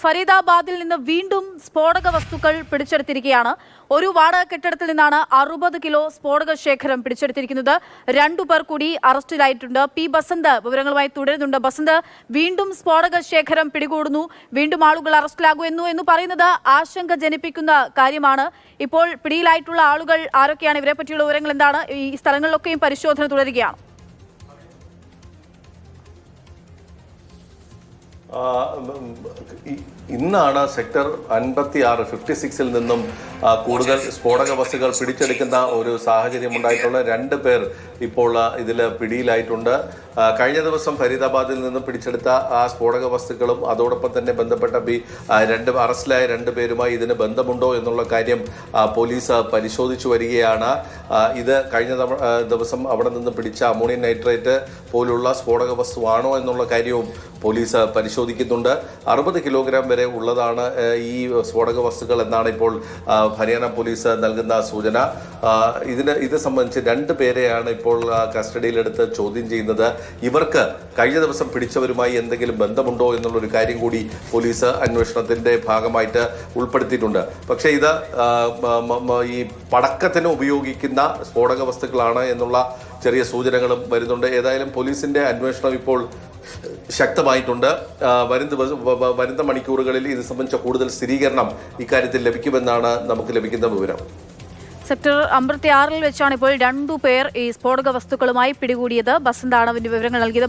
ഫരീദാബാദിൽ നിന്ന് വീണ്ടും സ്ഫോടക വസ്തുക്കൾ പിടിച്ചെടുത്തിരിക്കുകയാണ്. ഒരു വാടക കെട്ടിടത്തിൽ നിന്നാണ് 60 കിലോ സ്ഫോടക ശേഖരം പിടിച്ചെടുത്തിരിക്കുന്നത്. 2 പേർ കൂടി അറസ്റ്റിലായിട്ടുണ്ട്. പി ബസന്ത് വിവരങ്ങളുമായി തുടരുന്നുണ്ട്. ബസന്ത്, വീണ്ടും സ്ഫോടക ശേഖരം പിടികൂടുന്നു, വീണ്ടും ആളുകൾ അറസ്റ്റിലാകുന്നു എന്ന് പറയുന്നത് ആശങ്ക ജനിപ്പിക്കുന്ന കാര്യമാണ്. ഇപ്പോൾ പിടിയിലായിട്ടുള്ള ആളുകൾ ആരൊക്കെയാണ്? ഇവരെ പറ്റിയുള്ള വിവരങ്ങൾ എന്താണ്? ഈ സ്ഥലങ്ങളിലൊക്കെയും പരിശോധന തുടരുകയാണ്. ഇന്നാണ് സെക്ടർ 56 നിന്നും കൂടുതൽ സ്ഫോടക വസ്തുക്കൾ പിടിച്ചെടുക്കുന്ന ഒരു സാഹചര്യം ഉണ്ടായിട്ടുള്ള 2 പേർ ഇപ്പോൾ ഇതിൽ പിടിയിലായിട്ടുണ്ട്. കഴിഞ്ഞ ദിവസം ഫരീദാബാദിൽ നിന്നും പിടിച്ചെടുത്ത ആ സ്ഫോടക വസ്തുക്കളും അതോടൊപ്പം തന്നെ ബന്ധപ്പെട്ട അറസ്റ്റിലായ 2 പേരുമായി ഇതിന് ബന്ധമുണ്ടോ എന്നുള്ള കാര്യം പോലീസ് പരിശോധിച്ചു വരികയാണ്. ഇത് കഴിഞ്ഞ ദിവസം അവിടെ നിന്ന് പിടിച്ച അമോണിയം നൈട്രേറ്റ് പോലുള്ള സ്ഫോടക വസ്തുവാണോ എന്നുള്ള കാര്യവും പോലീസ് പരിശോധിക്കുന്നുണ്ട്. 60 കിലോഗ്രാം വരെ ഉള്ളതാണ് ഈ സ്ഫോടക വസ്തുക്കൾ എന്നാണ് ഇപ്പോൾ ഹരിയാന പോലീസ് നൽകുന്ന സൂചന. ഇത് സംബന്ധിച്ച് 2 പേരെയാണ് ഇപ്പോൾ കസ്റ്റഡിയിലെടുത്ത് ചോദ്യം ചെയ്യുന്നത്. ഇവർക്ക് കഴിഞ്ഞ ദിവസം പിടിച്ചവരുമായി എന്തെങ്കിലും ബന്ധമുണ്ടോ എന്നുള്ളൊരു കാര്യം കൂടി പോലീസ് അന്വേഷണത്തിന്റെ ഭാഗമായിട്ട് ഉൾപ്പെടുത്തിയിട്ടുണ്ട്. പക്ഷേ ഇത് ഈ പടക്കത്തിന് ഉപയോഗിക്കുന്ന സ്ഫോടക വസ്തുക്കളാണ് എന്നുള്ള ചെറിയ സൂചനകളും വരുന്നുണ്ട്. ഏതായാലും പോലീസിന്റെ അന്വേഷണം ഇപ്പോൾ ശക്തമായിട്ടുണ്ട്. വരുന്ന മണിക്കൂറുകളിൽ ഇത് സംബന്ധിച്ച കൂടുതൽ സ്ഥിരീകരണം ഇക്കാര്യത്തിൽ ലഭിക്കുമെന്നാണ് നമുക്ക് ലഭിക്കുന്ന വിവരം. സെക്ടർ 56 വെച്ചാണ് ഇപ്പോൾ 2 പേർ ഈ സ്ഫോടക വസ്തുക്കളുമായി പിടികൂടിയത്. ബസന്താണ് വിവരങ്ങൾ നൽകിയത്.